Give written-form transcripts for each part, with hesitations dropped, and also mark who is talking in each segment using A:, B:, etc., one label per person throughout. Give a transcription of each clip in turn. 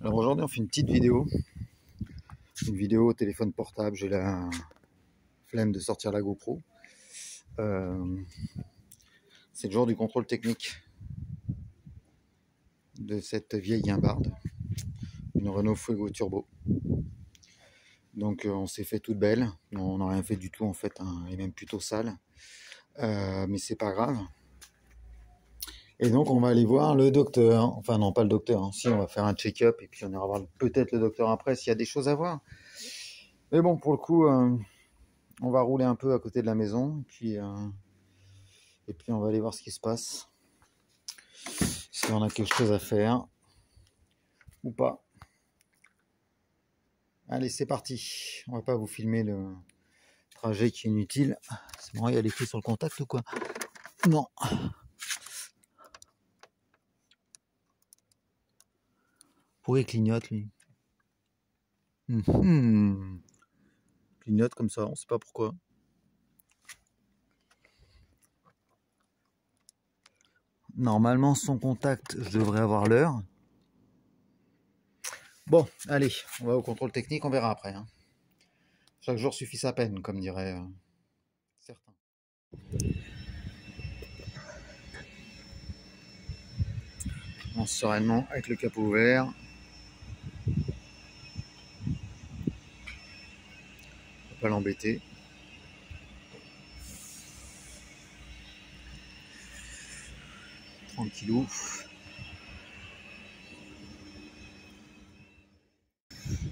A: Alors aujourd'hui on fait une petite vidéo au téléphone portable. J'ai la flemme de sortir la GoPro. C'est le jour du contrôle technique de cette vieille guimbarde, une Renault Fuego Turbo. Donc on s'est fait toute belle, on n'a rien fait du tout en fait, hein. Elle est même plutôt sale, mais c'est pas grave. Et donc on va aller voir le docteur, enfin non pas le docteur, hein. Si, on va faire un check-up et puis on ira voir peut-être le docteur après s'il y a des choses à voir. Mais bon, pour le coup, on va rouler un peu à côté de la maison et puis on va aller voir ce qui se passe, si on a quelque chose à faire ou pas. Allez, c'est parti. On va pas vous filmer le trajet qui est inutile. C'est marrant, il y a les clés sur le contact ou quoi? Non. Pourquoi il clignote lui? Clignote comme ça, on sait pas pourquoi. Normalement, son contact, je devrais avoir l'heure. Bon, allez, on va au contrôle technique, on verra après, hein. Chaque jour suffit sa peine, comme diraient certains. On avance sereinement avec le capot ouvert. Faut pas l'embêter. Tranquillou.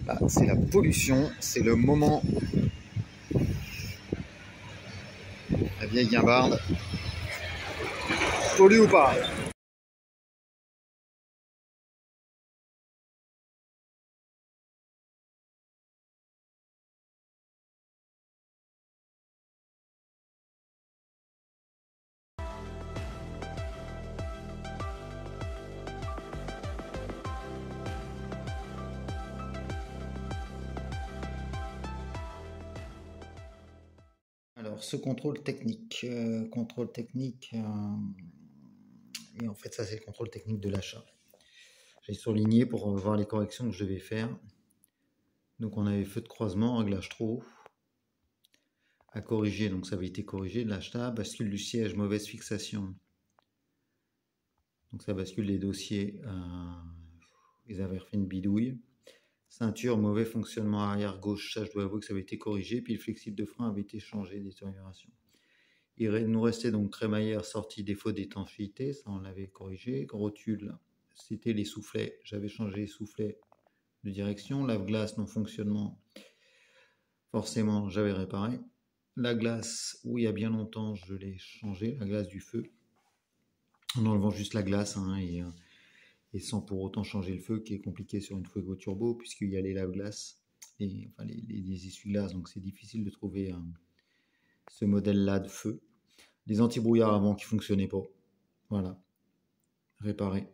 A: Là, c'est la pollution, c'est le moment. La vieille guimbarde. Pollue ou pas? Alors, ce contrôle technique, et en fait, ça c'est le contrôle technique de l'achat. J'ai surligné pour voir les corrections que je devais faire. Donc, on avait feu de croisement, réglage trop à corriger, donc ça avait été corrigé de l'achat. Bascule du siège, mauvaise fixation. Donc, ça bascule les dossiers. Ils avaient refait une bidouille. Ceinture, mauvais fonctionnement arrière gauche, ça je dois avouer que ça avait été corrigé. Puis le flexible de frein avait été changé, détérioration. Il nous restait donc crémaillère, sortie, défaut d'étanchéité, ça on l'avait corrigé. Rotule, c'était les soufflets, j'avais changé les soufflets de direction. Lave-glace, non fonctionnement, forcément j'avais réparé. La glace, où il y a bien longtemps je l'ai changé, la glace du feu, en enlevant juste la glace, hein, et sans pour autant changer le feu, qui est compliqué sur une Fuego Turbo, puisqu'il y a les lave-glaces, enfin les essuie-glaces, donc c'est difficile de trouver ce modèle-là de feu. Les anti-brouillards avant qui ne fonctionnaient pas, voilà, réparé.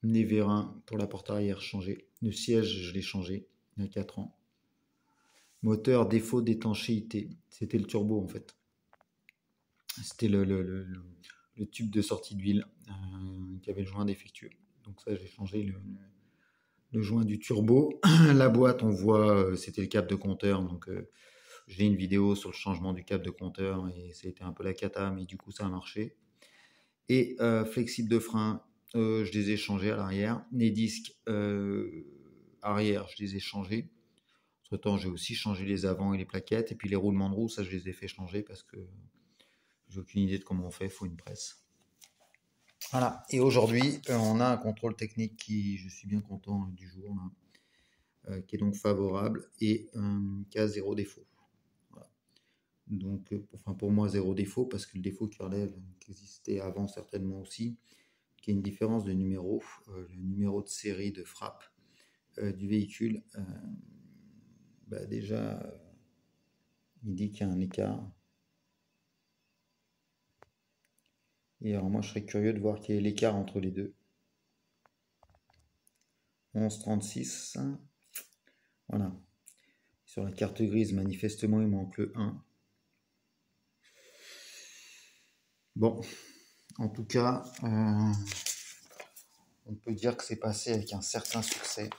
A: Nez vérin pour la porte arrière changé. Le siège, je l'ai changé il y a 4 ans. Moteur, défaut d'étanchéité. C'était le turbo en fait. C'était le tube de sortie d'huile qui avait le joint défectueux. Donc ça, j'ai changé le joint du turbo. La boîte, on voit, c'était le câble de compteur. Donc j'ai une vidéo sur le changement du câble de compteur et c'était un peu la cata, mais du coup ça a marché. Et flexible de frein, je les ai changés à l'arrière. Les disques arrière, je les ai changés. Entre temps, j'ai aussi changé les avants et les plaquettes. Et puis les roulements de roue, ça je les ai fait changer parce que j'ai aucune idée de comment on fait, il faut une presse. Voilà, et aujourd'hui, on a un contrôle technique qui, je suis bien content du jour, là, qui est donc favorable et qui a 0 défaut. Voilà. Donc, enfin pour moi, 0 défaut, parce que le défaut qui relève, qui existait avant certainement aussi, qui est une différence de numéro, le numéro de série de frappe du véhicule, déjà, il dit qu'il y a un écart. Et alors moi, je serais curieux de voir quel est l'écart entre les deux. 11,36. Voilà. Sur la carte grise, manifestement, il manque le 1. Bon, en tout cas, on peux dire que c'est passé avec un certain succès.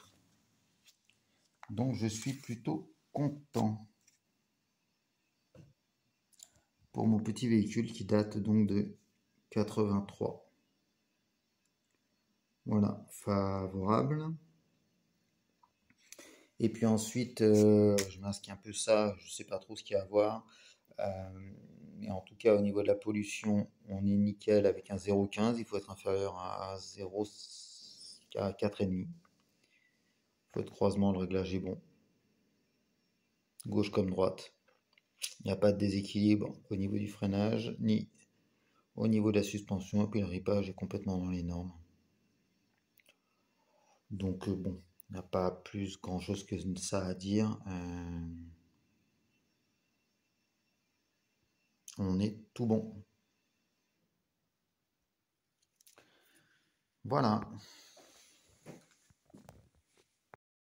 A: Donc je suis plutôt content pour mon petit véhicule qui date donc de 83. Voilà, favorable. Et puis ensuite, je masque un peu ça, je sais pas trop ce qu'il y a à voir. Mais en tout cas, au niveau de la pollution, on est nickel avec un 0,15. Il faut être inférieur à 0, à 4,5. Faut être croisement, le réglage est bon. Gauche comme droite. Il n'y a pas de déséquilibre au niveau du freinage, ni au niveau de la suspension. Et puis le ripage est complètement dans les normes. Donc bon, il n'y a pas plus grand chose que ça à dire. On est tout bon. Voilà.